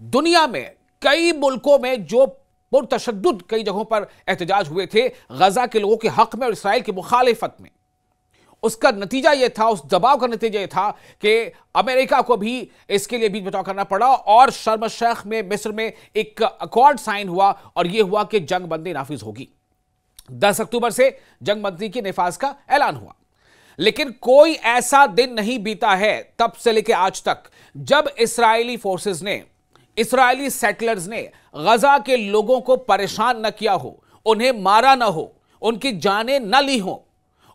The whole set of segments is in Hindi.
दुनिया में कई मुल्कों में जो पुरतशद्दुद कई जगहों पर एहतजाज हुए थे गजा के लोगों के हक में और इसराइल की मुखालिफत में, उसका नतीजा यह था, उस दबाव का नतीजा यह था कि अमेरिका को भी इसके लिए बीच बचाव करना पड़ा और शर्म शेख में मिस्र में एक अकॉर्ड साइन हुआ और यह हुआ कि जंग बंदी नाफिज होगी। 10 अक्टूबर से जंग बंदी के निफाज का ऐलान हुआ। लेकिन कोई ऐसा दिन नहीं बीता है तब से लेकर आज तक जब इस्राएली फोर्सेस ने, इस्राएली सेटलर्स ने गजा के लोगों को परेशान न किया हो, उन्हें मारा न हो, उनकी जानें न ली हो,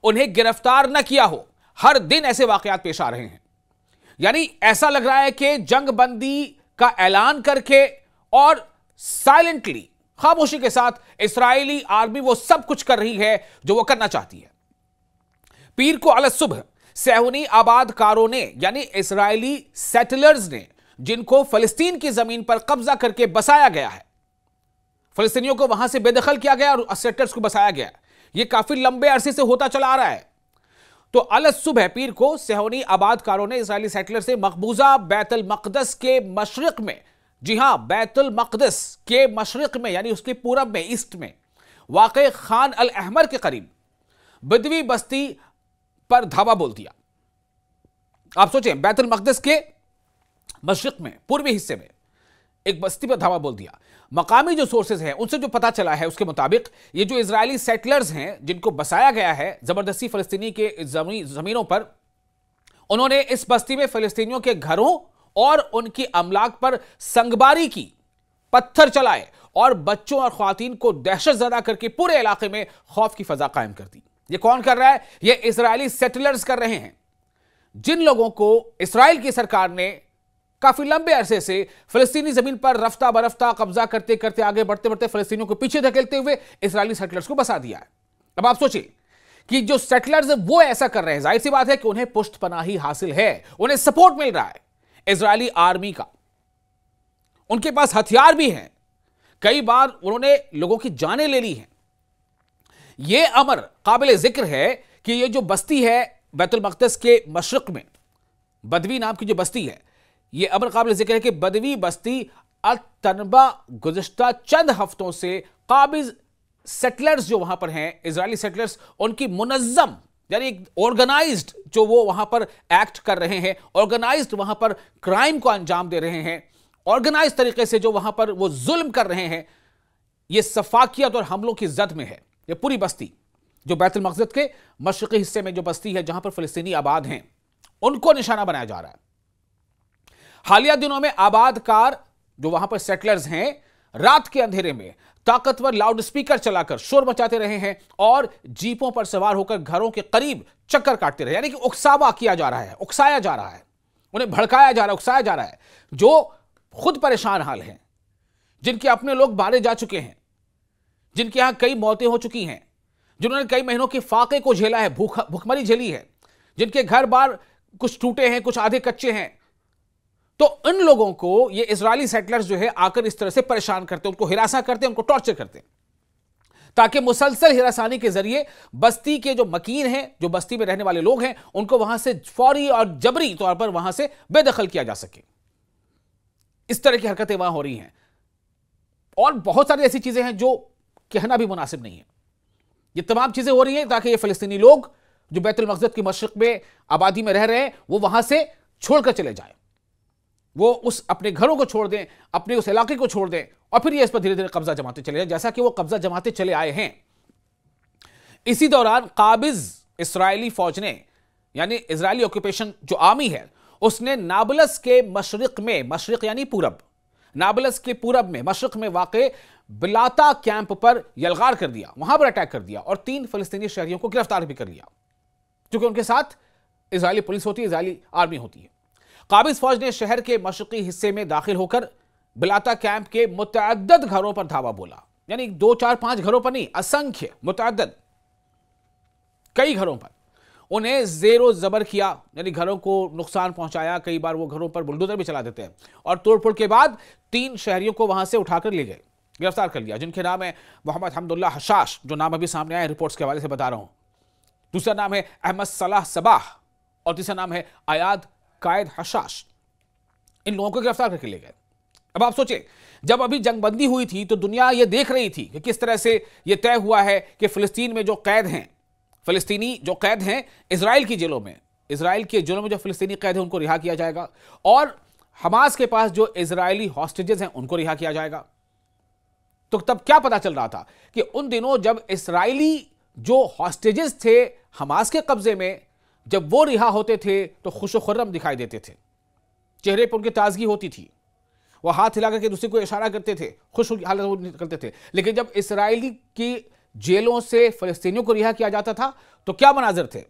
उन्हें गिरफ्तार न किया हो। हर दिन ऐसे वाकयात पेश आ रहे हैं। यानी ऐसा लग रहा है कि जंग बंदी का ऐलान करके और साइलेंटली, खामोशी के साथ इस्राएली आर्मी वो सब कुछ कर रही है जो वो करना चाहती है। पीर को अलग सुबह सेहूनी आबादकारों ने, यानी इस्राएली सेटलर्स ने, जिनको फलस्तीन की जमीन पर कब्जा करके बसाया गया है, फलस्तीनियों को वहां से बेदखल किया गया और सेटलर्स को बसाया गया, यह काफी लंबे अरसे से होता चला आ रहा है। तो अलग सुबह पीर को सेहूनी आबादकारों ने इस्राएली सेटलर से मकबूजा बैतुल मक़दस के मशरिक में, जी हां, बैतुल मक़दस के मशरिक में यानी उसके पूरब में, ईस्ट में वाक़े खान अल अहमर के करीब बदवी बस्ती पर धावा बोल दिया। आप सोचें, बैतुल मक़दस के मशरिक में, पूर्वी हिस्से में एक बस्ती पर धावा बोल दिया। मकामी जो सोर्सेज हैं उनसे जो पता चला है उसके मुताबिक ये जो इजरायली सेटलर्स हैं जिनको बसाया गया है जबरदस्ती फलस्तीनी के जमीनों पर, उन्होंने इस बस्ती में फलस्तीनियों के घरों और उनकी अमलाक पर संगबारी की, पत्थर चलाए और बच्चों और ख्वातीन को दहशत ज़दा करके पूरे इलाके में खौफ की फजा कायम कर दी। ये कौन कर रहा है? ये इजरायली सेटलर्स कर रहे हैं, जिन लोगों को इस्राएल की सरकार ने काफी लंबे अरसे से फलस्तीनी जमीन पर रफ्ता बरफ्ता कब्जा करते करते, आगे बढ़ते बढ़ते फलस्तीनियों को पीछे धकेलते हुए इस्राएली सेटलर्स को बसा दिया है। अब आप सोचिए कि जो सेटलर्स वो ऐसा कर रहे हैं, जाहिर सी बात है कि उन्हें पुष्टपनाही हासिल है, उन्हें सपोर्ट मिल रहा है इजरायली आर्मी का, उनके पास हथियार भी हैं, कई बार उन्होंने लोगों की जानें ले ली हैं। यह अमर काबिल जिक्र है कि यह जो बस्ती है बैतुल मक़दस के मशरिक में, बदवी नाम की जो बस्ती है, यह अमर काबिल जिक्र है कि बदवी बस्ती अल-तनबा गुज़िश्ता चंद हफ्तों से काबिज सेटलर्स जो वहां पर हैं, इजरायली सेटलर्स, उनकी मुनज़्ज़म यानी ऑर्गेनाइज्ड जो वो वहां पर एक्ट कर रहे हैं, ऑर्गेनाइज्ड वहां पर क्राइम को अंजाम दे रहे हैं, ऑर्गेनाइज तरीके से जो वहां पर वो जुल्म कर रहे हैं, ये सफाकियत और हमलों की जद में है। ये पूरी बस्ती जो बैतुल मक़दस के मशरिकी हिस्से में जो बस्ती है जहां पर फलस्तीनी आबाद हैं, उनको निशाना बनाया जा रहा है। हालिया दिनों में आबादकार जो वहां पर सेटलर्स हैं, रात के अंधेरे में ताकतवर लाउड स्पीकर चलाकर शोर मचाते रहे हैं और जीपों पर सवार होकर घरों के करीब चक्कर काटते रहे, यानी कि उकसावा किया जा रहा है, उकसाया जा रहा है, उन्हें भड़काया जा रहा है, उकसाया जा रहा है, जो खुद परेशान हाल हैं, जिनके अपने लोग मारे जा चुके हैं, जिनके यहां कई मौतें हो चुकी हैं, जिन्होंने कई महीनों के फाके को झेला है, भूखमरी झेली है, जिनके घर बार कुछ टूटे हैं, कुछ आधे कच्चे हैं। तो इन लोगों को ये इजरायली सेटलर्स जो है आकर इस तरह से परेशान करते हैं, उनको हिरासा करते हैं, उनको टॉर्चर करते हैं, ताकि मुसलसल हिरासानी के जरिए बस्ती के जो मकीन हैं, जो बस्ती में रहने वाले लोग हैं, उनको वहां से फौरी और जबरी तौर पर वहां से बेदखल किया जा सके। इस तरह की हरकतें वहां हो रही हैं और बहुत सारी ऐसी चीजें हैं जो कहना भी मुनासिब नहीं है। ये तमाम चीजें हो रही हैं ताकि ये फलस्तीनी लोग जो बैतुल मक़दस की मशरिक में आबादी में रह रहे हैं, वो वहां से छोड़कर चले जाएं, वो उस अपने घरों को छोड़ दें, अपने उस इलाके को छोड़ दें और फिर ये इस पर धीरे धीरे कब्जा जमाते चले जाएं, जैसा कि वो कब्जा जमाते चले आए हैं। इसी दौरान काबिज इस्राएली फौज ने, यानी इजरायली ऑक्यूपेशन जो आर्मी है, उसने नाबलस के मशरिक में, मशरिक यानी पूरब, नाबलस के पूरब में मशरिक में वाक़े बिलाता कैंप पर यलगार कर दिया, वहां पर अटैक कर दिया और 3 फलस्तीनी शहरियों को गिरफ्तार भी कर लिया, क्योंकि उनके साथ इजरायली पुलिस होती है, इजरायली आर्मी होती है। काबिज फौज ने शहर के मशरिकी हिस्से में दाखिल होकर बिलाता कैंप के मुतअद्दिद घरों पर धावा बोला, यानी 2, 4, 5 घरों पर नहीं, असंख्य, मुतअद्दिद कई घरों पर उन्हें जेरो जबर किया, यानी घरों को नुकसान पहुंचाया। कई बार वो घरों पर बुलडोजर भी चला देते हैं और तोड़फोड़ के बाद 3 शहरियों को वहां से उठाकर ले गए, गिरफ्तार कर लिया, जिनके नाम है मोहम्मद हमदुल्ला हशाश, जो नाम अभी सामने आया रिपोर्ट्स के हवाले से बता रहा हूं, दूसरा नाम है अहमद सलाह सबाह और तीसरा नाम है आयाद कायद हशाश। इन लोगों को गिरफ्तार करके ले गए। अब आप सोचें, जब अभी जंगबंदी हुई थी तो दुनिया यह देख रही थी कि किस तरह से यह तय हुआ है कि फिलिस्तीन में जो कैद हैं, फिलिस्तीनी जो कैद हैं इजराइल की जेलों में, इजराइल के जेलों में जो फिलिस्तीनी कैद हैं उनको रिहा किया जाएगा, और हमास के पास जो इजरायली हॉस्टेजेस हैं उनको रिहा किया जाएगा। तो तब क्या पता चल रहा था कि उन दिनों जब इजरायली जो हॉस्टेजेस थे हमास के कब्जे में, जब वो रिहा होते थे तो खुशो खुर्रम दिखाई देते थे, चेहरे पर उनकी ताजगी होती थी, वो हाथ हिला करके दूसरे को इशारा करते थे, खुश हालत वो निकलते थे। लेकिन जब इजरायली की जेलों से फिलिस्तीनियों को रिहा किया जाता था तो क्या मनाजिर थे,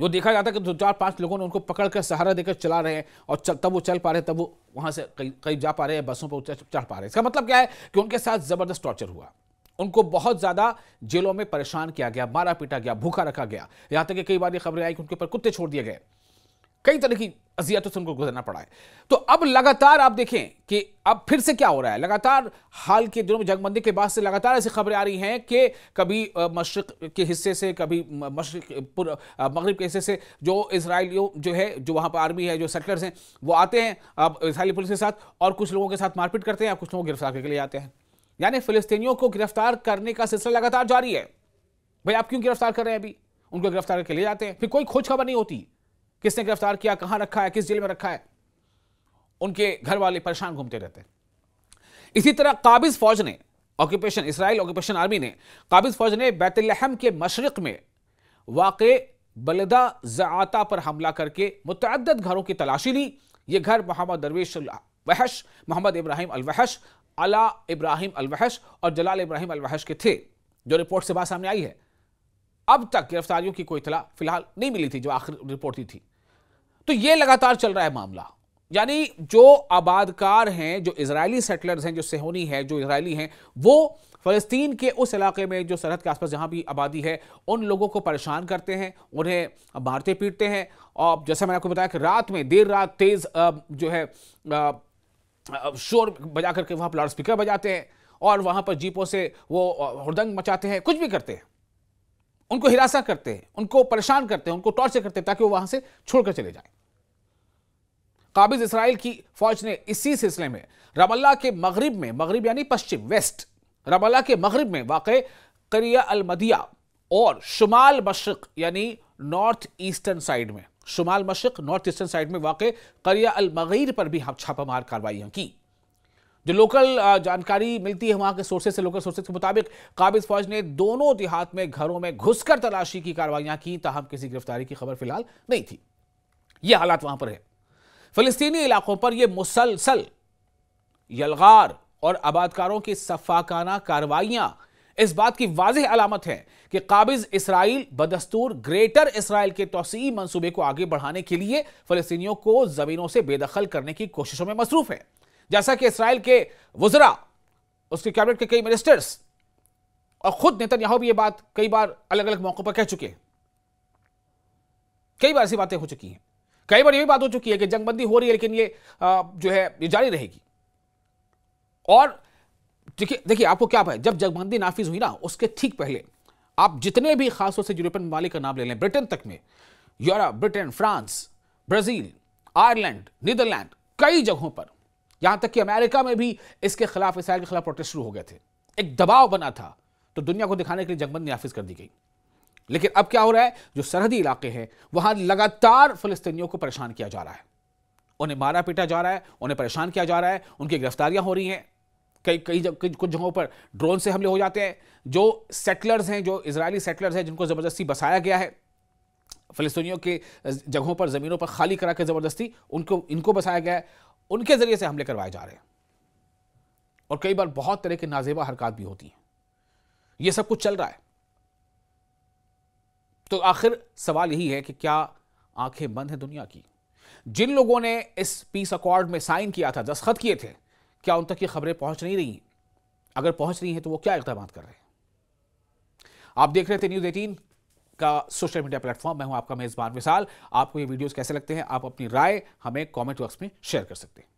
वो देखा जाता कि 2-4-5 लोगों ने उनको पकड़कर सहारा देकर चला रहे हैं, और तब वो चल पा रहे, तब वो वहां से कहीं जा पा रहे हैं, बसों पर चढ़ पा रहे हैं। इसका मतलब क्या है कि उनके साथ जबरदस्त टॉर्चर हुआ, उनको बहुत ज्यादा जेलों में परेशान किया गया, मारा पीटा गया, भूखा रखा गया, यहां तक कि कई बार ये खबरें आई कि उनके ऊपर कुत्ते छोड़ दिए गए, कई तरह की अजियतों से उनको गुजरना पड़ा है। तो अब लगातार आप देखें कि अब फिर से क्या हो रहा है, लगातार हाल के दिनों में जंगबंदी के बाद से लगातार ऐसी खबरें आ रही हैं कि कभी मशरिक के हिस्से से, कभी मगरिब के हिस्से से जो इजरायलियों जो है, जो वहां पर आर्मी है, जो सेटलर्स हैं, वो आते हैं अब इजरायली पुलिस के साथ और कुछ लोगों के साथ मारपीट करते हैं, कुछ लोगों को गिरफ्तार करके ले जाते हैं। यानी फिलिस्तीनियों को गिरफ्तार करने का सिलसिला लगातार जारी है। भाई आप क्यों गिरफ्तार कर रहे हैं, अभी उनको गिरफ्तार करके ले जाते हैं, फिर कोई खोज खबर नहीं होती किसने गिरफ्तार किया, कहां रखा है, किस जेल में रखा है, उनके घर वाले परेशान घूमते रहते हैं। इसी तरह काबिज फौज ने, ऑक्यूपेशन इजराइल ऑक्यूपेशन आर्मी ने, काबिज फौज ने बैतलहम के मशरिक में वाक़े बलदा ज़आता पर हमला करके मुतअद्दिद घरों की तलाशी ली। ये घर मोहम्मद दरवेश वहश, मोहम्मद इब्राहिम अल वहश, अला इब्राहिम अल वहश और जलाल इब्राहिम अल वहश के थे, जो रिपोर्ट से बात सामने आई है। अब तक गिरफ्तारियों की कोई इतला फिलहाल नहीं मिली थी, जो आखिरी रिपोर्ट दी थी। तो ये लगातार चल रहा है मामला, यानी जो आबादकार हैं, जो इजरायली सेटलर्स हैं, जो सेहोनी है, जो इजरायली हैं, वो फलस्तीन के उस इलाके में जो सरहद के आसपास जहां भी आबादी है, उन लोगों को परेशान करते हैं, उन्हें मारते पीटते हैं। और जैसा मैंने आपको बताया कि रात में, देर रात तेज जो है शोर बजा करके वहां पर लाउड स्पीकर बजाते हैं और वहां पर जीपों से वो हुड़दंग मचाते हैं, कुछ भी करते हैं, उनको हिरासा करते हैं, उनको परेशान करते हैं, उनको टॉर्चर करते हैं ताकि वो वहां से छोड़कर चले जाएं। काबिज इस्राइल की फौज ने इसी सिलसिले में रमल्ला के मगरिब में, मगरिब यानी पश्चिम, वेस्ट, रमल्ला के मगरिब में वाक़े करिया अल मदिया और शुमाल मशरिक यानी नॉर्थ ईस्टर्न साइड में, शुमाल मशरिक नॉर्थ ईस्टर्न साइड में वाक़े करिया अल मगीर पर भी छापामार कार्रवाइयां की। जो लोकल जानकारी मिलती है वहां के सोर्सेज से, लोकल सोर्सेज के मुताबिक काबिज फौज ने दोनों देहात में घरों में घुसकर तलाशी की कार्रवाइयां की, ताहम किसी गिरफ्तारी की खबर फिलहाल नहीं थी। यह हालात वहां पर है। फिलिस्तीनी इलाकों पर यह मुसलसल यलगार और आबादकारों की सफाकाना कार्रवाइयां इस बात की वाज़ेह अलामत है कि काबिज इसराइल बदस्तूर ग्रेटर इसराइल के तौसीई मंसूबे को आगे बढ़ाने के लिए फिलिस्तीनियों को जमीनों से बेदखल करने की कोशिशों में मसरूफ है। जैसा कि इसराइल के वज़रा, उसके कैबिनेट के कई मिनिस्टर्स और खुद नेतन्याहू भी ये बात कई बार अलग अलग मौकों पर कह चुके हैं। कई बार ऐसी बातें हो चुकी हैं, कई बार ये भी बात हो चुकी है कि जंगबंदी हो रही है लेकिन ये जो है ये जारी रहेगी। और देखिए आपको क्या है, जब जंगबंदी नाफिज हुई ना, उसके ठीक पहले आप जितने भी खासतौर से यूरोपियन ममालिक का नाम ले लें, ब्रिटेन तक में, Europe, Britain, France, Brazil, Ireland, Netherland, कई जगहों पर, यहां तक कि अमेरिका में भी इसके खिलाफ, इसराइल के खिलाफ प्रोटेस्ट शुरू हो गए थे। एक दबाव बना था, तो दुनिया को दिखाने के लिए जंगबंदी नाफिज कर दी गई। लेकिन अब क्या हो रहा है, जो सरहदी इलाके हैं वहां लगातार फिलिस्तीनियों को परेशान किया जा रहा है, उन्हें मारा पीटा जा रहा है, उन्हें परेशान किया जा रहा है, उनकी गिरफ्तारियां हो रही हैं, कुछ जगहों पर ड्रोन से हमले हो जाते हैं। जो सेटलर्स हैं, जो इजरायली सेटलर्स हैं जिनको जबरदस्ती बसाया गया है फिलिस्तीनियों के जगहों पर, जमीनों पर खाली करा के जबरदस्ती इनको बसाया गया है, उनके जरिए से हमले करवाए जा रहे हैं। और कई बार बहुत तरह के नाजेबा हरकत भी होती हैं। यह सब कुछ चल रहा है। तो आखिर सवाल यही है कि क्या आंखें बंद हैं दुनिया की? जिन लोगों ने इस पीस अकॉर्ड में साइन किया था, दस्तखत किए थे, क्या उन तक ये खबरें पहुंच नहीं रही? अगर पहुंच रही हैं तो वो क्या इक़दाम कर रहे हैं? आप देख रहे थे न्यूज़ 18 का सोशल मीडिया प्लेटफॉर्म। मैं हूं आपका मेजबान विशाल। आपको ये वीडियोस कैसे लगते हैं, आप अपनी राय हमें कमेंट बॉक्स में शेयर कर सकते हैं।